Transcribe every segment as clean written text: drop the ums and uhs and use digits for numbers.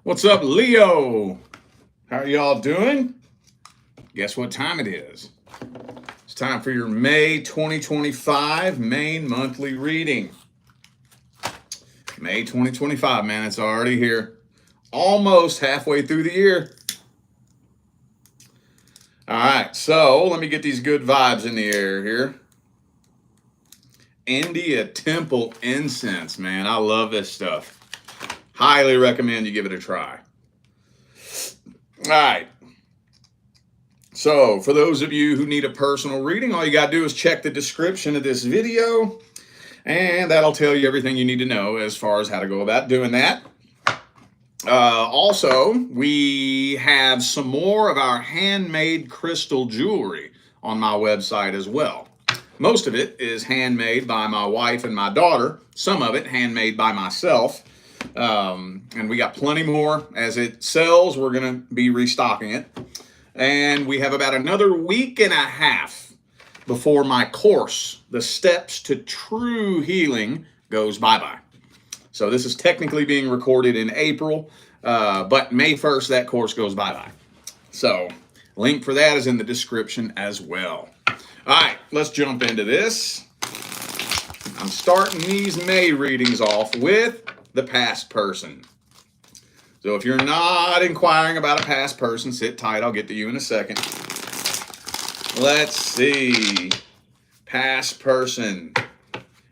What's up, Leo? How are y'all doing? Guess what time it is? It's time for your May 2025 main monthly reading. May 2025, man, it's already here. Almost halfway through the year. All right, so let me get these good vibes in the air here. India Temple Incense, man. I love this stuff. Highly recommend you give it a try. All right. So, for those of you who need a personal reading, all you got to do is check the description of this video, and that'll tell you everything you need to know as far as how to go about doing that. Also, we have some more of our handmade crystal jewelry on my website as well. Most of it is handmade by my wife and my daughter. Some of it handmade by myself. And we got plenty more. As it sells, we're going to be restocking it. And we have about another week and a half before my course, The Steps to True Healing, goes bye-bye. So this is technically being recorded in April, but May 1st, that course goes bye-bye. So link for that is in the description as well. All right, let's jump into this. I'm starting these May readings off with the past person. So if you're not inquiring about a past person, sit tight. I'll get to you in a second. Let's see. Past person.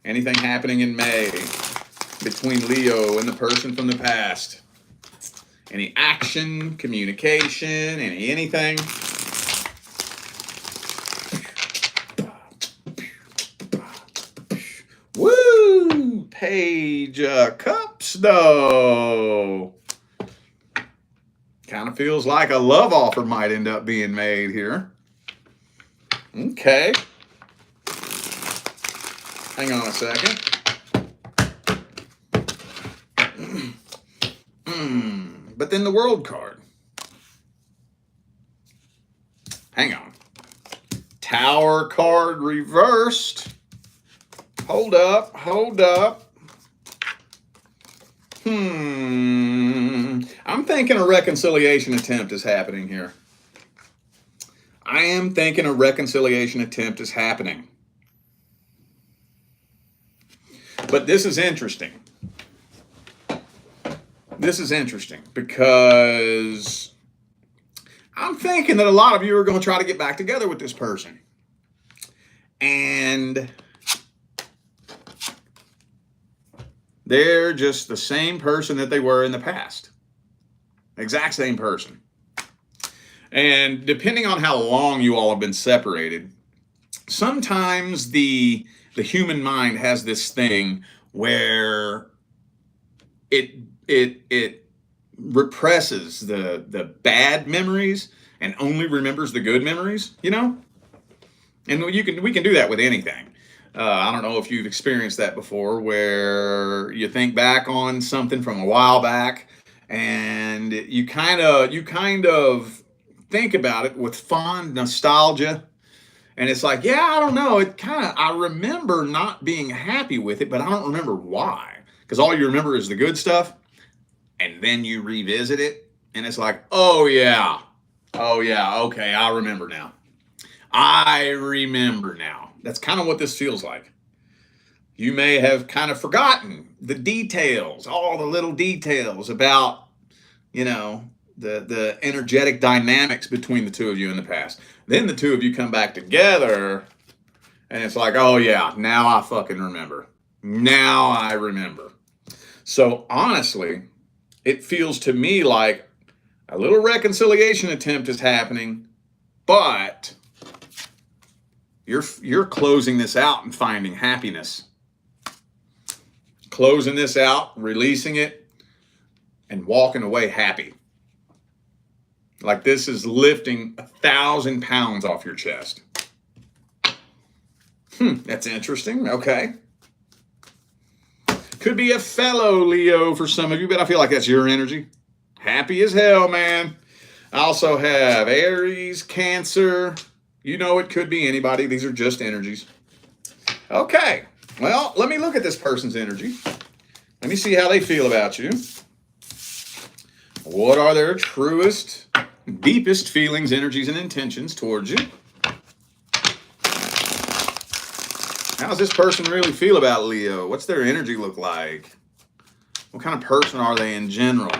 Anything happening in May between Leo and the person from the past? Any action, communication, anything? Woo! Page of Cups, though. Kind of feels like a love offer might end up being made here. Okay. Hang on a second. But then the World card. Hang on. Tower card reversed. Hold up. I'm thinking a reconciliation attempt is happening here. I am thinking a reconciliation attempt is happening. But this is interesting. This is interesting because I'm thinking that a lot of you are going to try to get back together with this person. And they're just the same person that they were in the past. Exact same person. And depending on how long you all have been separated, sometimes the human mind has this thing where it represses the bad memories and only remembers the good memories, you know? And we can do that with anything. I don't know if you've experienced that before, where you think back on something from a while back and you kind of think about it with fond nostalgia. And it's like, yeah, I don't know. I remember not being happy with it, but I don't remember why. Because all you remember is the good stuff. And then you revisit it. And it's like, oh yeah, okay, I remember now. That's kind of what this feels like. You may have kind of forgotten the details, all the little details about, the energetic dynamics between the two of you in the past. Then the two of you come back together, and it's like, oh yeah, now I fucking remember. Now I remember. So honestly, it feels to me like a little reconciliation attempt is happening, but you're closing this out and finding happiness. Closing this out, releasing it, and walking away happy. Like this is lifting 1,000 pounds off your chest. That's interesting. Okay. Could be a fellow Leo for some of you, but I feel like that's your energy. Happy as hell, man. I also have Aries, Cancer. You know, it could be anybody. These are just energies. Okay. Well, let me look at this person's energy. Let me see how they feel about you. What are their truest, deepest feelings, energies, and intentions towards you? How does this person really feel about Leo? What's their energy look like? What kind of person are they in general?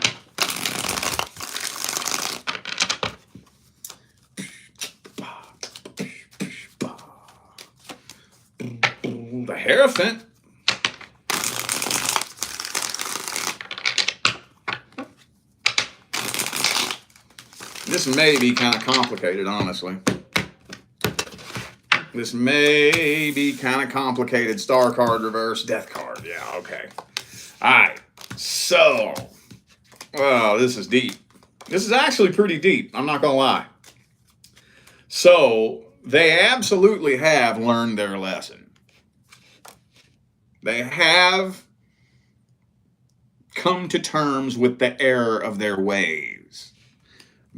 The Hierophant. This may be kind of complicated, honestly. This may be kind of complicated. Star card reverse, death card. Yeah, okay. All right. So, well, this is deep. This is actually pretty deep. I'm not going to lie. So, they absolutely have learned their lesson. They have come to terms with the error of their ways.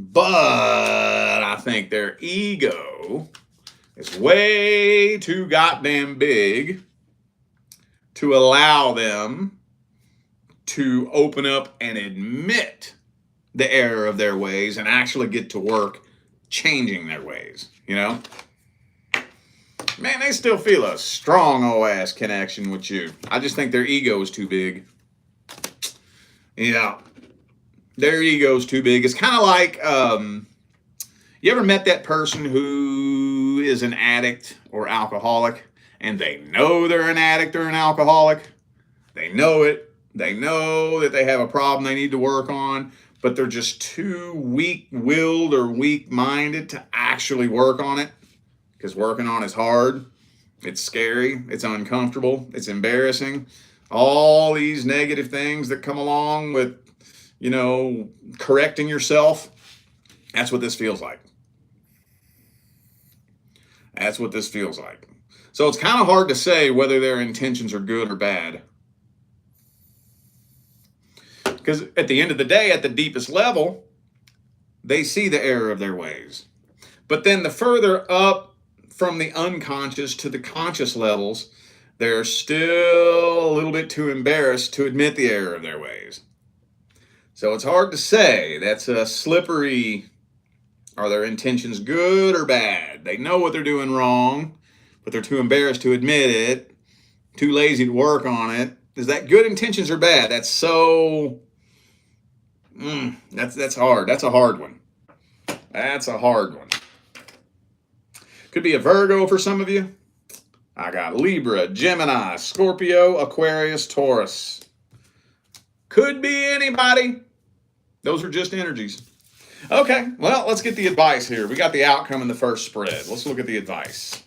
But I think their ego is way too goddamn big to allow them to open up and admit the error of their ways and actually get to work changing their ways, you know? Man, they still feel a strong OS connection with you. I just think their ego is too big. Yeah. Their ego's too big. It's kind of like, you ever met that person who is an addict or alcoholic and they know they're an addict or an alcoholic? They know it. They know that they have a problem they need to work on, but they're just too weak-willed or weak-minded to actually work on it because working on is hard. It's scary. It's uncomfortable. It's embarrassing. All these negative things that come along with, you know, correcting yourself. That's what this feels like. That's what this feels like. So it's kind of hard to say whether their intentions are good or bad. Because at the end of the day, at the deepest level, they see the error of their ways. But then the further up from the unconscious to the conscious levels, they're still a little bit too embarrassed to admit the error of their ways. So it's hard to say. That's a slippery. Are their intentions good or bad? They know what they're doing wrong, but they're too embarrassed to admit it, too lazy to work on it. Is that good intentions or bad? That's so... That's hard. That's a hard one. That's a hard one. Could be a Virgo for some of you. I got Libra, Gemini, Scorpio, Aquarius, Taurus. Could be anybody. Those are just energies. Okay, well, let's get the advice here. We got the outcome in the first spread. Let's look at the advice.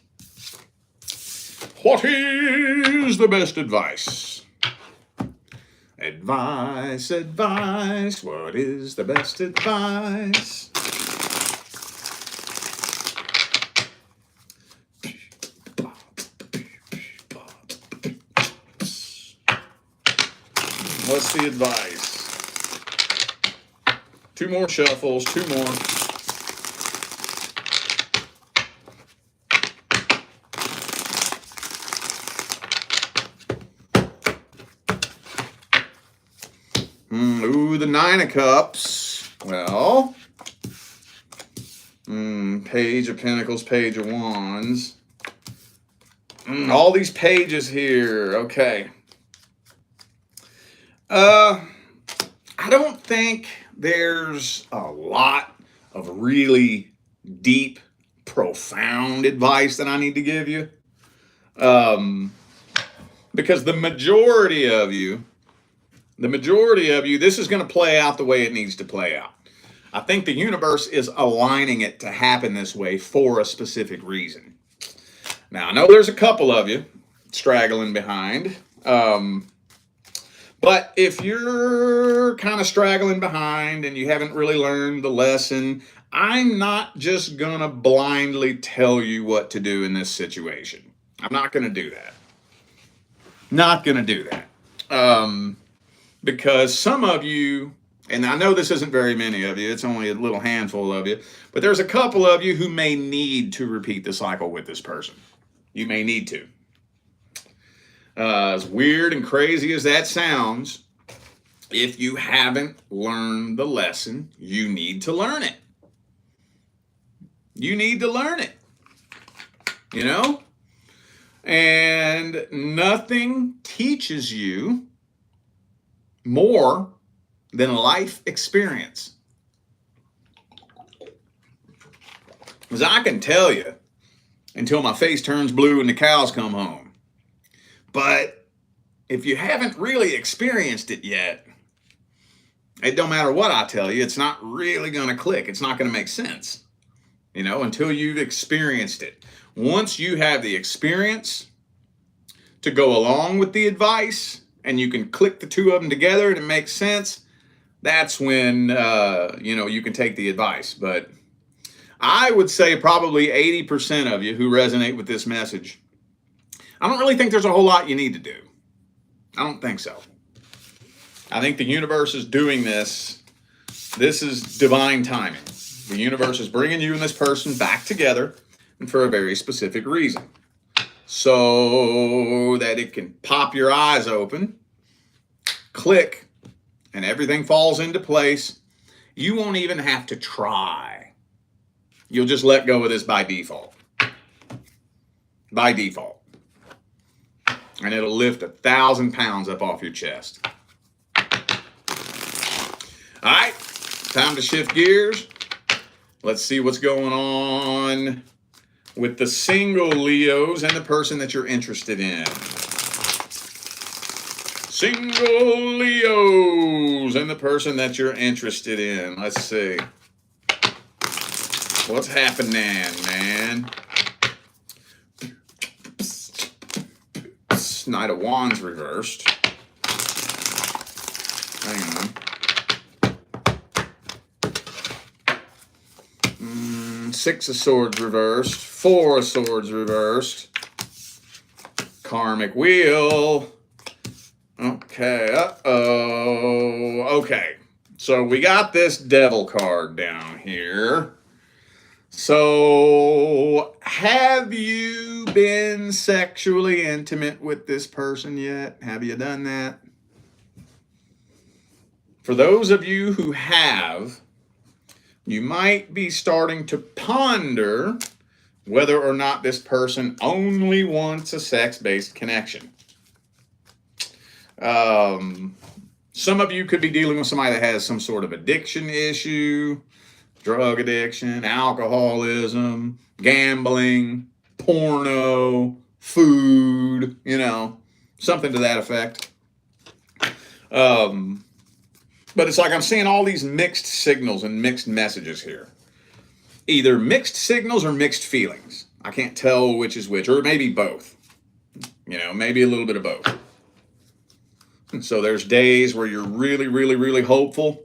What is the best advice? Advice, advice. What is the best advice? What's the advice? Two more shuffles, two more. Ooh, the Nine of Cups. Well, Page of Pentacles, Page of Wands. All these pages here. Okay. I don't think there's a lot of really deep, profound advice that I need to give you. Because the majority of you, this is going to play out the way it needs to play out. I think the universe is aligning it to happen this way for a specific reason. Now, I know there's a couple of you straggling behind. But if you're kind of straggling behind and you haven't really learned the lesson, I'm not just going to blindly tell you what to do in this situation. I'm not going to do that. Not going to do that. Because some of you, and I know this isn't very many of you, it's only a little handful of you, but there's a couple of you who may need to repeat the cycle with this person. You may need to. As weird and crazy as that sounds, If you haven't learned the lesson, you need to learn it. You need to learn it. You know? And nothing teaches you more than life experience. Because I can tell you until my face turns blue and the cows come home. But if you haven't really experienced it yet, it don't matter what I tell you, it's not really going to click. It's not going to make sense, you know, until you've experienced it. Once you have the experience to go along with the advice and you can click the two of them together and it makes sense, that's when, you can take the advice. But I would say probably 80% of you who resonate with this message, I don't really think there's a whole lot you need to do. I don't think so. I think the universe is doing this. This is divine timing. The universe is bringing you and this person back together, and for a very specific reason. So that it can pop your eyes open, click, and everything falls into place. You won't even have to try. You'll just let go of this by default. By default. And it'll lift 1,000 pounds up off your chest. All right, time to shift gears. Let's see what's going on with the single Leos and the person that you're interested in. Single Leos and the person that you're interested in. Let's see. What's happening, man? Knight of Wands reversed. Hang on. Six of Swords reversed. Four of Swords reversed. Karmic Wheel. Okay. Uh-oh. Okay. So we got this Devil card down here. So have you been sexually intimate with this person yet? Have you done that? For those of you who have, you might be starting to ponder whether or not this person only wants a sex-based connection. Some of you could be dealing with somebody that has some sort of addiction issue, drug addiction, alcoholism, gambling, porno, food, something to that effect. But it's like I'm seeing all these mixed signals and mixed messages here. Either mixed signals or mixed feelings. I can't tell which is which, or maybe both. Maybe a little bit of both. And so there's days where you're really, really, really hopeful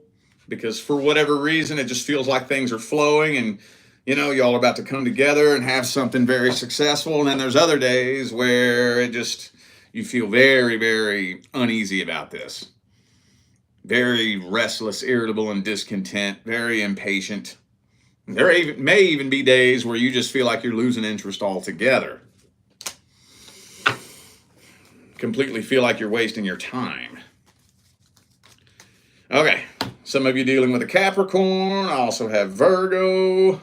because for whatever reason, it just feels like things are flowing and, y'all are about to come together and have something very successful. And then there's other days where you feel very, very uneasy about this. Very restless, irritable, and discontent, very impatient. There may even be days where you just feel like you're losing interest altogether. Completely feel like you're wasting your time. Okay, some of you dealing with a Capricorn. I also have Virgo.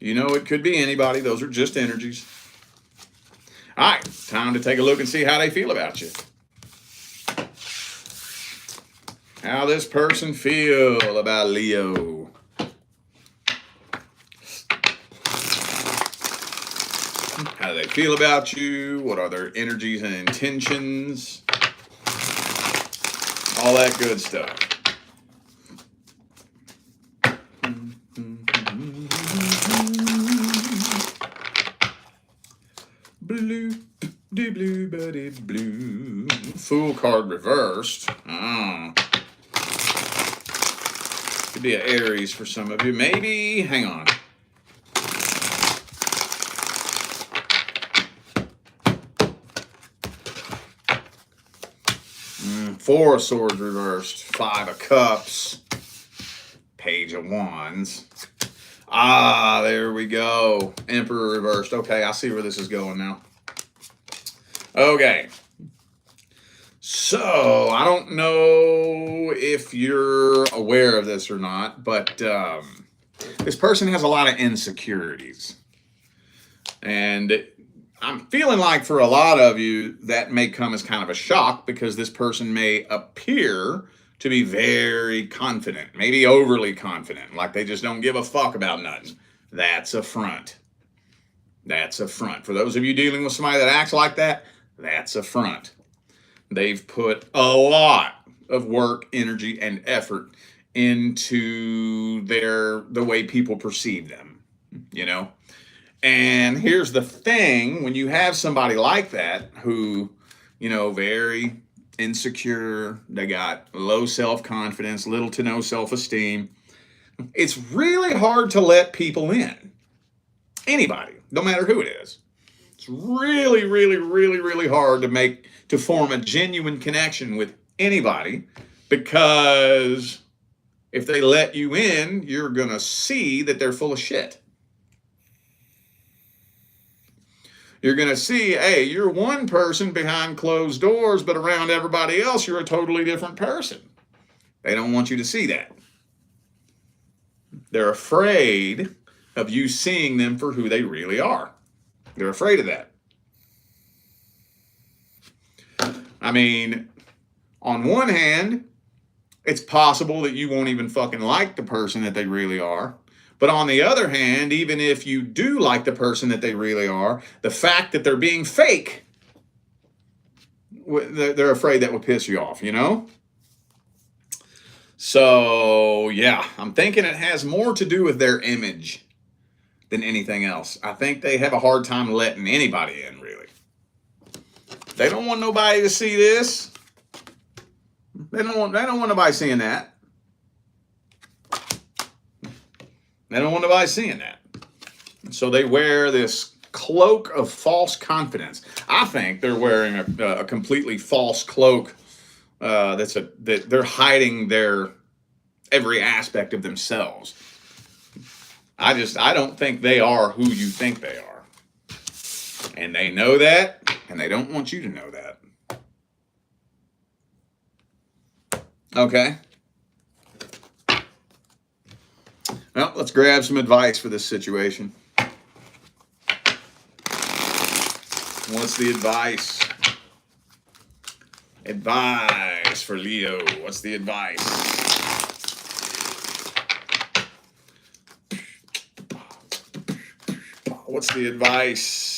It could be anybody. Those are just energies. All right, time to take a look and see how they feel about you. How this person feel about Leo. How do they feel about you? What are their energies and intentions? All that good stuff. Blue, blue, buddy, blue. Fool card reversed. Could be an Aries for some of you. Maybe, hang on. Four of Swords reversed. Five of Cups. Page of Wands. There we go. Emperor reversed. Okay, I see where this is going now. Okay. So, I don't know know if you're aware of this or not, but this person has a lot of insecurities. And I'm feeling like for a lot of you, that may come as kind of a shock because this person may appear to be very confident, maybe overly confident, like they just don't give a fuck about nothing. That's a front. That's a front. For those of you dealing with somebody that acts like that, that's a front. They've put a lot of work, energy, and effort into the way people perceive them, you know? And here's the thing, when you have somebody like that who, very insecure, they got low self-confidence, little to no self-esteem, it's really hard to let people in. Anybody, no matter who it is. It's really, really, really, really hard to form a genuine connection with anybody, because if they let you in, you're going to see that they're full of shit. You're going to see, hey, you're one person behind closed doors, but around everybody else, you're a totally different person. They don't want you to see that. They're afraid of you seeing them for who they really are. They're afraid of that. I mean, on one hand, it's possible that you won't even fucking like the person that they really are. But on the other hand, even if you do like the person that they really are, the fact that they're being fake, they're afraid that would piss you off, So, yeah, I'm thinking it has more to do with their image than anything else. I think they have a hard time letting anybody in, really. They don't want nobody to see this. They don't want nobody seeing that. They don't want nobody seeing that. So they wear this cloak of false confidence. I think they're wearing a completely false cloak that they're hiding their every aspect of themselves. I don't think they are who you think they are. And they know that, and they don't want you to know that. Okay? Well, let's grab some advice for this situation. What's the advice? Advice for Leo. What's the advice? What's the advice?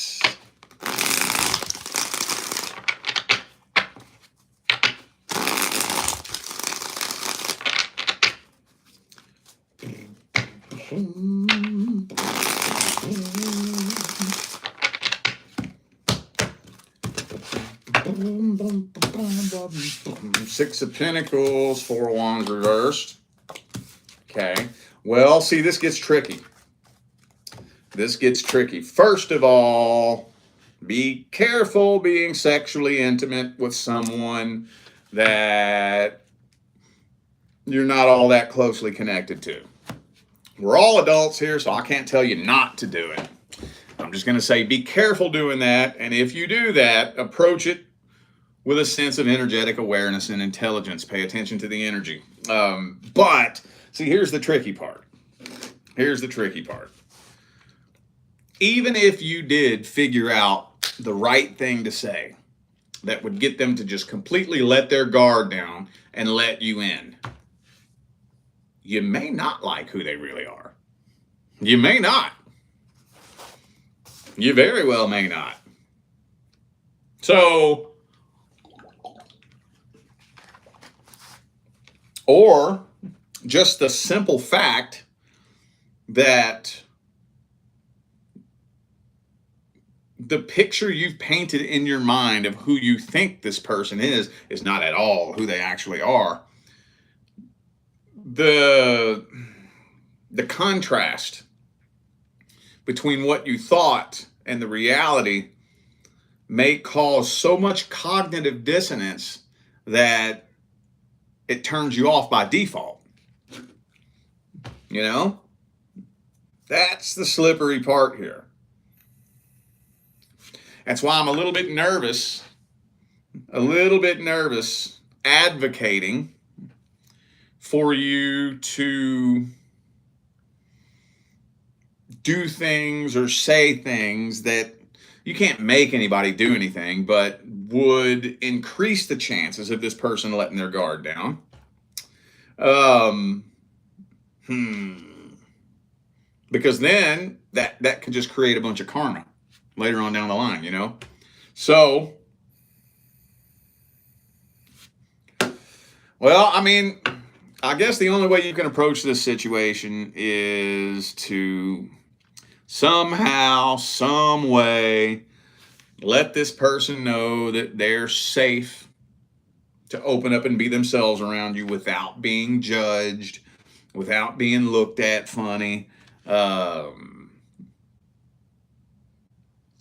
Six of Pentacles, Four of Wands reversed. Okay. Well, see, this gets tricky. This gets tricky. First of all, be careful being sexually intimate with someone that you're not all that closely connected to. We're all adults here, so I can't tell you not to do it. I'm just going to say be careful doing that. And if you do that, approach it with a sense of energetic awareness and intelligence. Pay attention to the energy. But, see, here's the tricky part. Here's the tricky part. Even if you did figure out the right thing to say that would get them to just completely let their guard down and let you in, you may not like who they really are. You may not. You very well may not. So, or just the simple fact that the picture you've painted in your mind of who you think this person is not at all who they actually are. The contrast between what you thought and the reality may cause so much cognitive dissonance that it turns you off by default. That's the slippery part here. That's why I'm a little bit nervous advocating for you to do things or say things that you can't make anybody do anything, but would increase the chances of this person letting their guard down. Because then that could just create a bunch of karma later on down the line, you know? So, well, I mean, I guess the only way you can approach this situation is to somehow, some way, let this person know that they're safe to open up and be themselves around you without being judged, without being looked at funny.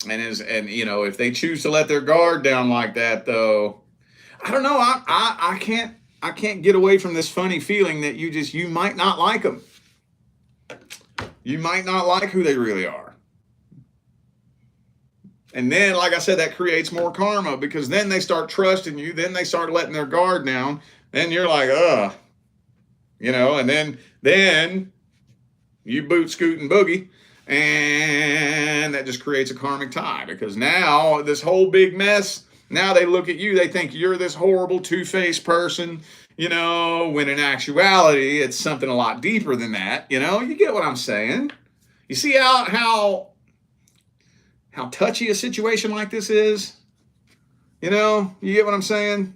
And you know, if they choose to let their guard down like that, though, I don't know. I can't get away from this funny feeling that you might not like them. You might not like who they really are. And then, like I said, that creates more karma, because then they start trusting you. Then they start letting their guard down. Then you're like, you know, and then you boot, scoot, and boogie. And that just creates a karmic tie, because now this whole big mess, now they look at you, they think you're this horrible two-faced person, you know, when in actuality, it's something a lot deeper than that. You know, you get what I'm saying? You see how touchy a situation like this is? You know, you get what I'm saying?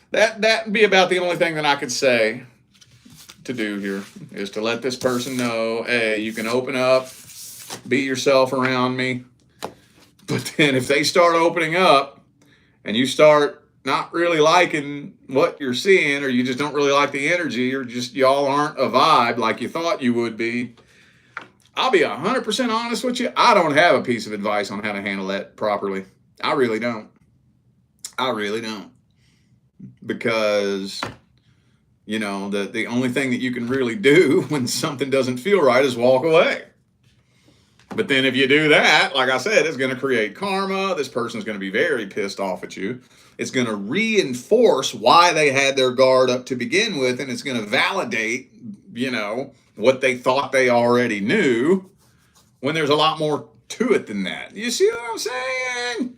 That'd be about the only thing that I could say to do here, is to let this person know, hey, you can open up, be yourself around me. But then if they start opening up and you start not really liking what you're seeing, or you just don't really like the energy, or just y'all aren't a vibe like you thought you would be, I'll be 100% honest with you. I don't have a piece of advice on how to handle that properly. I really don't. Because, you know, the only thing that you can really do when something doesn't feel right is walk away. But then if you do that, like I said, it's going to create karma. This person's going to be very pissed off at you. It's going to reinforce why they had their guard up to begin with, and it's going to validate, you know, what they thought they already knew, when there's a lot more to it than that. You see what I'm saying?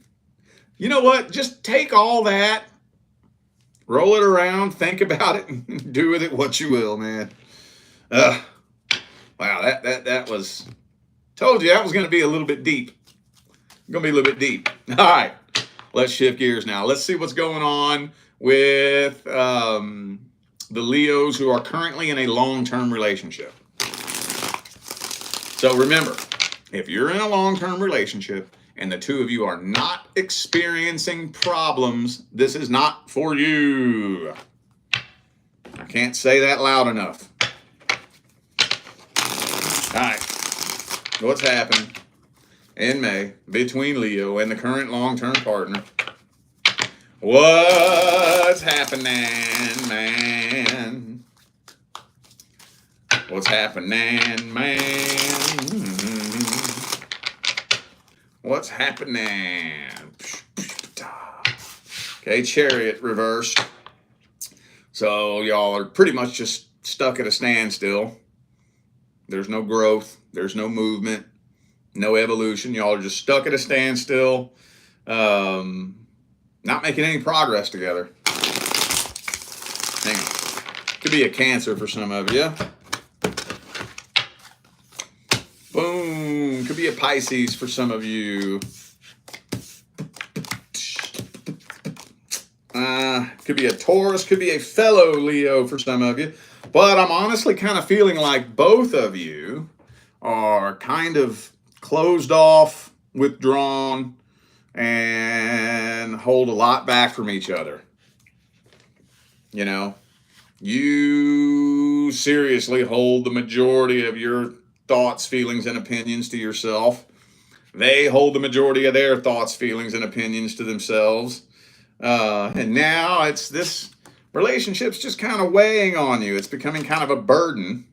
You know what? Just take all that, roll it around, think about it, and do with it what you will, man. Wow, that was... Told you that was going to be a little bit deep. Going to be a little bit deep. All right, let's shift gears now. Let's see what's going on with the Leos who are currently in a long-term relationship. So remember, if you're in a long-term relationship and the two of you are not experiencing problems, this is not for you. I can't say that loud enough. All right. What's happened in May between Leo and the current long-term partner? What's happening, man? What's happening, man? What's happening? Okay, Chariot reversed. So y'all are pretty much just stuck at a standstill. There's no growth. There's no movement, no evolution. Y'all are just stuck at a standstill, not making any progress together. Hang on. Could be a Cancer for some of you. Boom. Could be a Pisces for some of you. Could be a Taurus. Could be a fellow Leo for some of you. But I'm honestly kind of feeling like both of you are kind of closed off, withdrawn, and hold a lot back from each other. You know, you seriously hold the majority of your thoughts, feelings, and opinions to yourself. They hold the majority of their thoughts, feelings, and opinions to themselves. And now it's this relationship's just kind of weighing on you. It's becoming kind of a burden.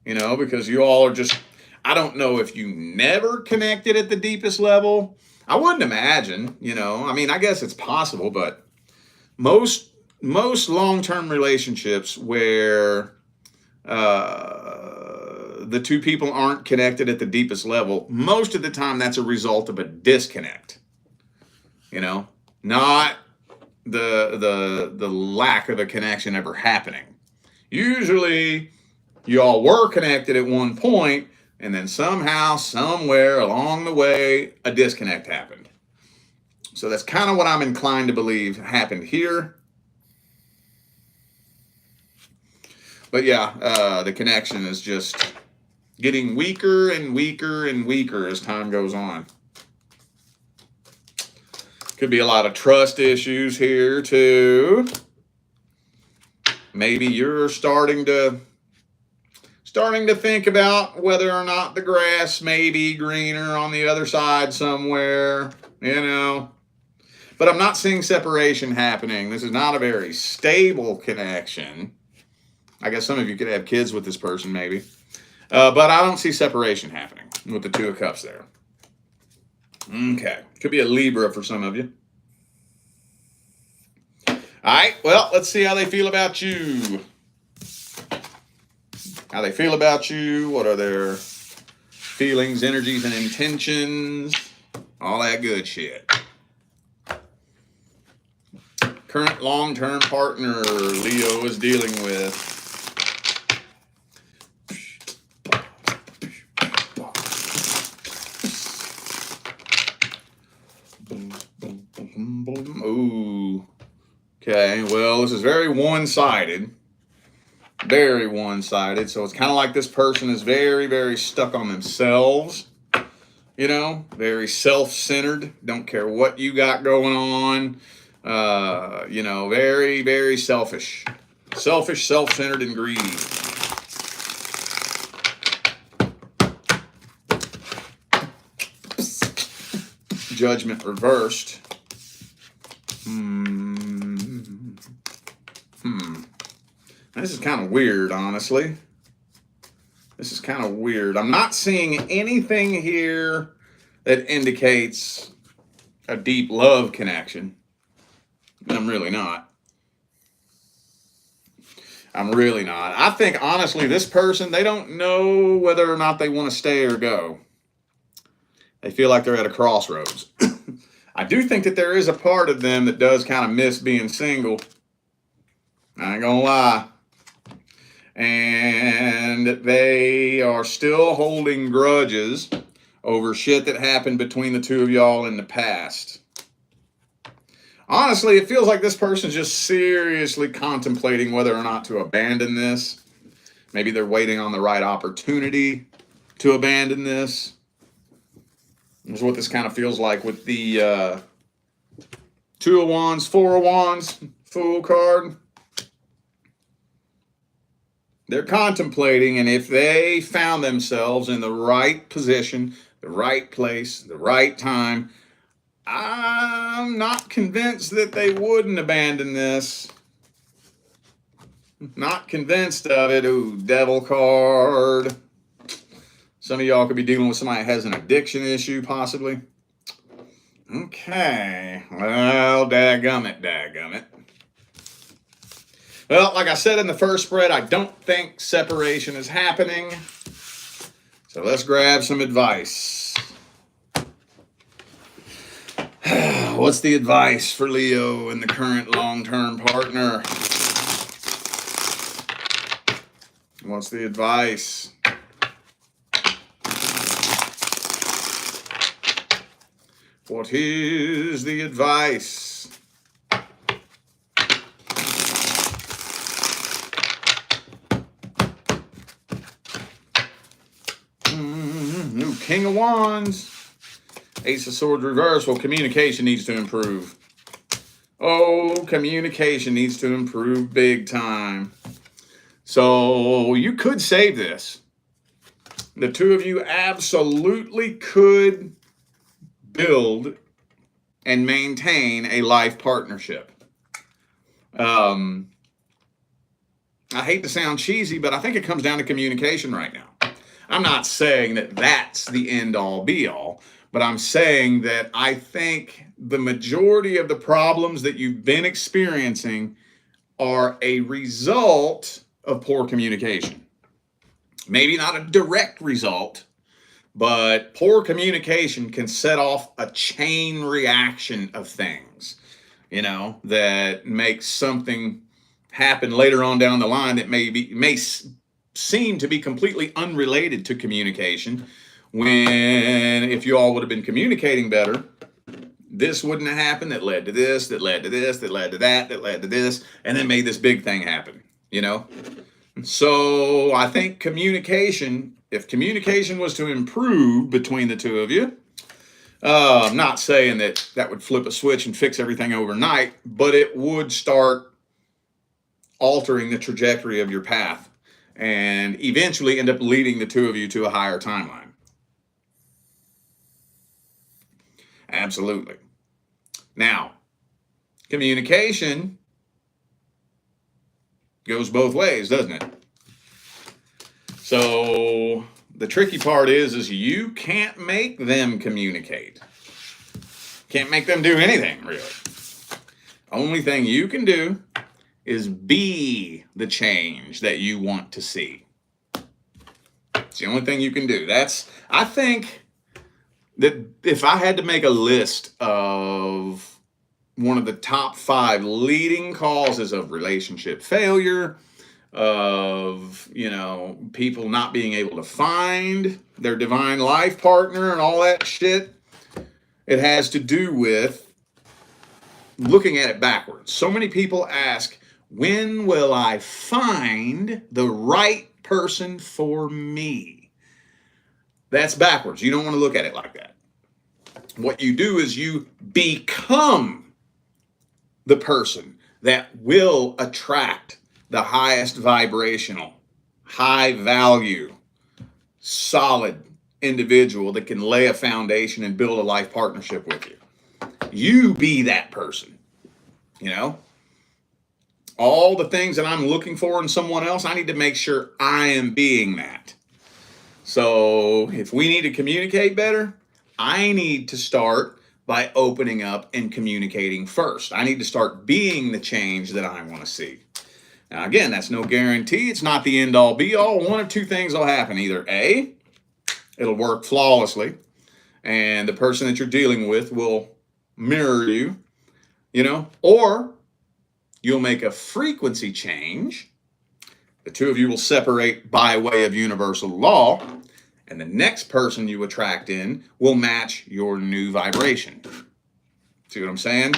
You know, because you all are just, I don't know if you never connected at the deepest level. I wouldn't imagine, you know. I mean, I guess it's possible, but most long-term relationships where the two people aren't connected at the deepest level, most of the time that's a result of a disconnect. You know, not the lack of a connection ever happening. Usually you all were connected at one point, and then somehow, somewhere along the way, a disconnect happened. So that's kind of what I'm inclined to believe happened here. But yeah, the connection is just getting weaker and weaker and weaker as time goes on. Could be a lot of trust issues here too. Maybe you're starting to think about whether or not the grass may be greener on the other side somewhere, you know. But I'm not seeing separation happening. This is not a very stable connection. I guess some of you could have kids with this person maybe. But I don't see separation happening with the Two of Cups there. Okay. Could be a Libra for some of you. All right. Well, let's see how they feel about you. How they feel about you. What are their feelings, energies, and intentions? All that good shit. Current long-term partner Leo is dealing with. Ooh. Okay, well, this is very one-sided. Very one-sided. So it's kind of like this person is very, very stuck on themselves. You know, very self-centered. Don't care what you got going on. You know, very, very selfish. Selfish, self-centered, and greedy. Judgment reversed. This is kind of weird, honestly. This is kind of weird. I'm not seeing anything here that indicates a deep love connection. I'm really not. I'm really not. I think, honestly, this person, they don't know whether or not they want to stay or go. They feel like they're at a crossroads. I do think that there is a part of them that does kind of miss being single. I ain't gonna lie. And they are still holding grudges over shit that happened between the two of y'all in the past. Honestly, it feels like this person's just seriously contemplating whether or not to abandon this. Maybe they're waiting on the right opportunity to abandon this. Is what this kind of feels like with the Two of Wands, Four of Wands, Fool card. They're contemplating, and if they found themselves in the right position, the right place, the right time, I'm not convinced that they wouldn't abandon this. Not convinced of it. Ooh, Devil card. Some of y'all could be dealing with somebody that has an addiction issue, possibly. Okay. Well, dadgummit. Well, like I said in the first spread, I don't think separation is happening. So let's grab some advice. What's the advice for Leo and the current long-term partner? What's the advice? What is the advice? New King of Wands. Ace of Swords reverse. Well, communication needs to improve. Oh, communication needs to improve big time. So you could save this. The two of you absolutely could build and maintain a life partnership. I hate to sound cheesy, but I think it comes down to communication right now. I'm not saying that that's the end all be all, but I'm saying that I think the majority of the problems that you've been experiencing are a result of poor communication. Maybe not a direct result, but poor communication can set off a chain reaction of things, that makes something happen later on down the line that may seem to be completely unrelated to communication, when if you all would have been communicating better, this wouldn't have happened. That led to this, that led to this, that led to that, that led to this, and then made this big thing happen, So I think if communication was to improve between the two of you, I'm not saying that would flip a switch and fix everything overnight, but it would start altering the trajectory of your path and eventually end up leading the two of you to a higher timeline. Absolutely. Now, communication goes both ways, doesn't it? So the tricky part is you can't make them communicate. Can't make them do anything, really. Only thing you can do is be the change that you want to see. It's the only thing you can do. I think that if I had to make a list of one of the top 5 leading causes of relationship failure, of people not being able to find their divine life partner and all that shit, it has to do with looking at it backwards. So many people ask, when will I find the right person for me? That's backwards. You don't want to look at it like that. What you do is you become the person that will attract the highest vibrational, high value, solid individual that can lay a foundation and build a life partnership with you. You be that person. All the things that I'm looking for in someone else, I need to make sure I am being that. So if we need to communicate better, I need to start by opening up and communicating first. I need to start being the change that I want to see. Now, again, that's no guarantee. It's not the end all be all. One of two things will happen. Either A, it'll work flawlessly, and the person that you're dealing with will mirror you, or you'll make a frequency change. The two of you will separate by way of universal law, and the next person you attract in will match your new vibration. See what I'm saying?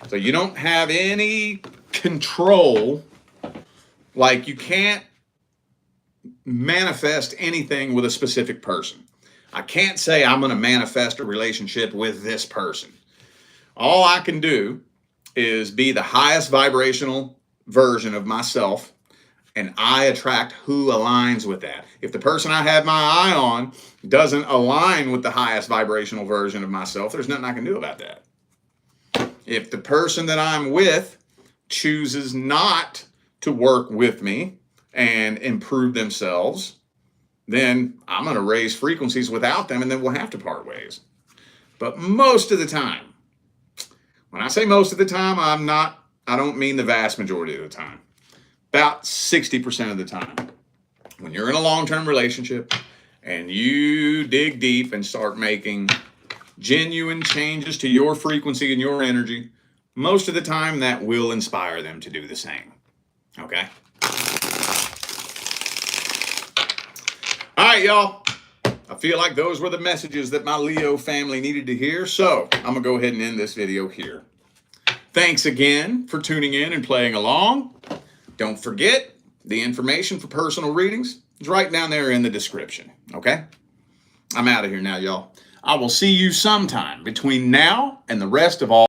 So you don't have any control. Like, you can't manifest anything with a specific person. I can't say I'm going to manifest a relationship with this person. All I can do is be the highest vibrational version of myself, and I attract who aligns with that. If the person I have my eye on doesn't align with the highest vibrational version of myself, there's nothing I can do about that. If the person that I'm with chooses not to work with me and improve themselves, then I'm going to raise frequencies without them, and then we'll have to part ways. But most of the time, when I say most of the time, I don't mean the vast majority of the time. About 60% of the time. When you're in a long-term relationship and you dig deep and start making genuine changes to your frequency and your energy, most of the time that will inspire them to do the same. Okay? All right, y'all. I feel like those were the messages that my Leo family needed to hear, so I'm going to go ahead and end this video here. Thanks again for tuning in and playing along. Don't forget, the information for personal readings is right down there in the description, okay? I'm out of here now, y'all. I will see you sometime between now and the rest of all